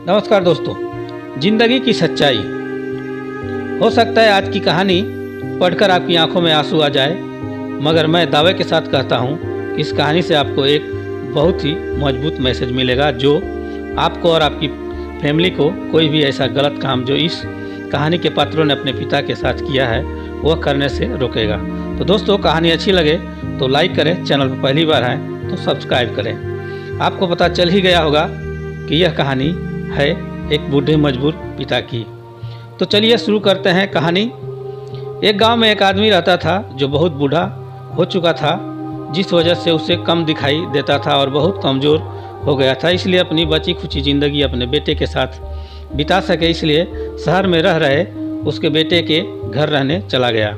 नमस्कार दोस्तों, जिंदगी की सच्चाई। हो सकता है आज की कहानी पढ़कर आपकी आंखों में आंसू आ जाए, मगर मैं दावे के साथ कहता हूं कि इस कहानी से आपको एक बहुत ही मजबूत मैसेज मिलेगा जो आपको और आपकी फैमिली को कोई भी ऐसा गलत काम जो इस कहानी के पात्रों ने अपने पिता के साथ किया है वह करने से रोकेगा। तो दोस्तों, कहानी अच्छी लगे तो लाइक करें, चैनल पर पहली बार आए तो सब्सक्राइब करें। आपको पता चल ही गया होगा कि यह कहानी है एक बूढ़े मजबूर पिता की। तो चलिए शुरू करते हैं कहानी। एक गांव में एक आदमी रहता था जो बहुत बूढ़ा हो चुका था, जिस वजह से उसे कम दिखाई देता था और बहुत कमज़ोर हो गया था। इसलिए अपनी बची खुची ज़िंदगी अपने बेटे के साथ बिता सके, इसलिए शहर में रह रहे उसके बेटे के घर रहने चला गया।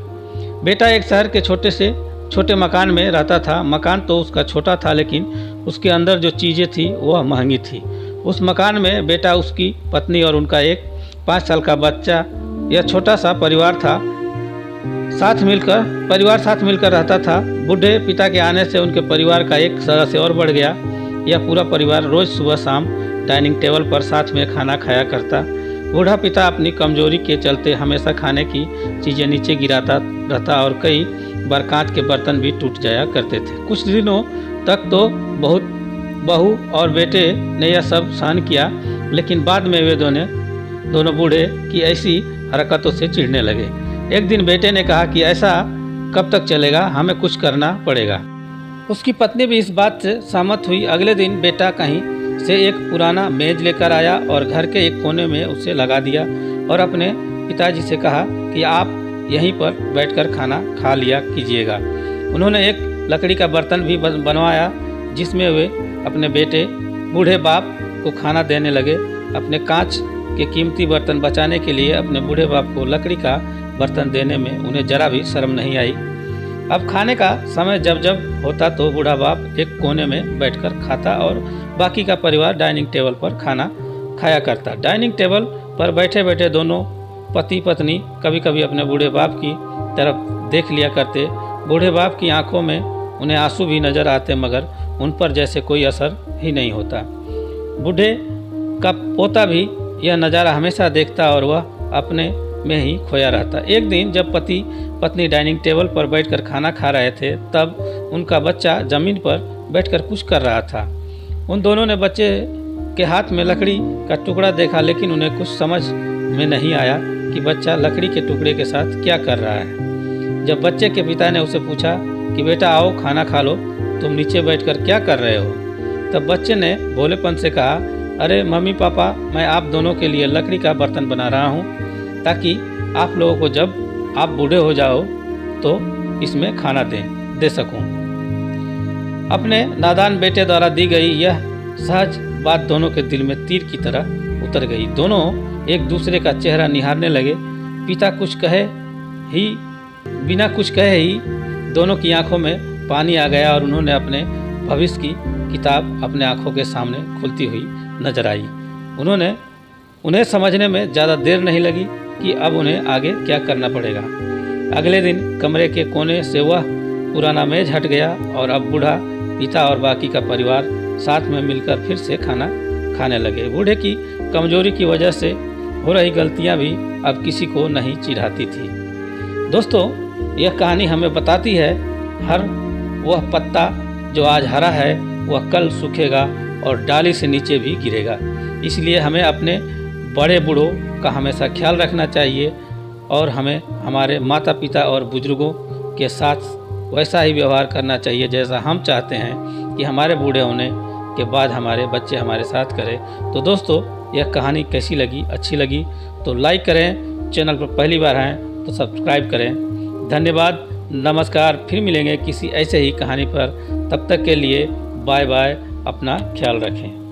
बेटा एक शहर के छोटे मकान में रहता था। मकान तो उसका छोटा था, लेकिन उसके अंदर जो चीज़ें थी वह महंगी थी। उस मकान में बेटा, उसकी पत्नी और उनका एक 5 साल का बच्चा, यह छोटा सा परिवार साथ मिलकर रहता था। बूढ़े पिता के आने से उनके परिवार का एक सदस्य और बढ़ गया। यह पूरा परिवार रोज़ सुबह शाम डाइनिंग टेबल पर साथ में खाना खाया करता। बूढ़ा पिता अपनी कमजोरी के चलते हमेशा खाने की चीज़ें नीचे गिराता रहता और कई बार कांच के बर्तन भी टूट जाया करते थे। कुछ दिनों तक तो बहुत बहू और बेटे ने यह सब सहन किया, लेकिन बाद में वे दोनों बूढ़े की ऐसी हरकतों से चिढ़ने लगे। एक दिन बेटे ने कहा कि ऐसा कब तक चलेगा, हमें कुछ करना पड़ेगा। उसकी पत्नी भी इस बात से सहमत हुई। अगले दिन बेटा कहीं से एक पुराना मेज लेकर आया और घर के एक कोने में उसे लगा दिया और अपने पिताजी से कहा कि आप यहीं पर बैठकर खाना खा लिया कीजिएगा। उन्होंने एक लकड़ी का बर्तन भी बनवाया जिसमें वे अपने बेटे बूढ़े बाप को खाना देने लगे। अपने कांच के कीमती बर्तन बचाने के लिए अपने बूढ़े बाप को लकड़ी का बर्तन देने में उन्हें जरा भी शर्म नहीं आई। अब खाने का समय जब होता तो बूढ़ा बाप एक कोने में बैठकर खाता और बाकी का परिवार डाइनिंग टेबल पर खाना खाया करता। डाइनिंग टेबल पर बैठे बैठे दोनों पति पत्नी कभी कभी अपने बूढ़े बाप की तरफ देख लिया करते। बूढ़े बाप की आंखों में उन्हें आंसू भी नजर आते, मगर उन पर जैसे कोई असर ही नहीं होता। बूढ़े का पोता भी यह नज़ारा हमेशा देखता और वह अपने में ही खोया रहता। एक दिन जब पति पत्नी डाइनिंग टेबल पर बैठकर खाना खा रहे थे, तब उनका बच्चा जमीन पर बैठकर कुछ कर रहा था। उन दोनों ने बच्चे के हाथ में लकड़ी का टुकड़ा देखा, लेकिन उन्हें कुछ समझ में नहीं आया कि बच्चा लकड़ी के टुकड़े के साथ क्या कर रहा है। जब बच्चे के पिता ने उसे पूछा कि बेटा आओ खाना खा लो, तुम नीचे बैठकर क्या कर रहे हो, तब बच्चे ने भोलेपन से कहा, अरे मम्मी पापा, मैं आप दोनों के लिए लकड़ी का बर्तन बना रहा हूँ ताकि आप लोगों को जब आप बूढ़े हो जाओ तो इसमें खाना दे सकूँ। अपने नादान बेटे द्वारा दी गई यह सहज बात दोनों के दिल में तीर की तरह उतर गई। दोनों एक दूसरे का चेहरा निहारने लगे। पिता बिना कुछ कहे ही दोनों की आंखों में पानी आ गया और उन्होंने अपने भविष्य की किताब अपने आंखों के सामने खुलती हुई नजर आई। उन्हें समझने में ज़्यादा देर नहीं लगी कि अब उन्हें आगे क्या करना पड़ेगा। अगले दिन कमरे के कोने से वह पुराना मेज हट गया और अब बूढ़ा पिता और बाकी का परिवार साथ में मिलकर फिर से खाना खाने लगे। बूढ़े की कमजोरी की वजह से हो रही गलतियां भी अब किसी को नहीं चिढ़ाती थी। दोस्तों, यह कहानी हमें बताती है हर वह पत्ता जो आज हरा है वह कल सूखेगा और डाली से नीचे भी गिरेगा। इसलिए हमें अपने बड़े बूढ़ों का हमेशा ख्याल रखना चाहिए और हमें हमारे माता पिता और बुजुर्गों के साथ वैसा ही व्यवहार करना चाहिए जैसा हम चाहते हैं कि हमारे बूढ़े होने के बाद हमारे बच्चे हमारे साथ करें। तो दोस्तों, यह कहानी कैसी लगी? अच्छी लगी तो लाइक करें, चैनल पर पहली बार आएँ तो सब्सक्राइब करें। धन्यवाद, नमस्कार। फिर मिलेंगे किसी ऐसे ही कहानी पर। तब तक के लिए बाय बाय। अपना ख्याल रखें।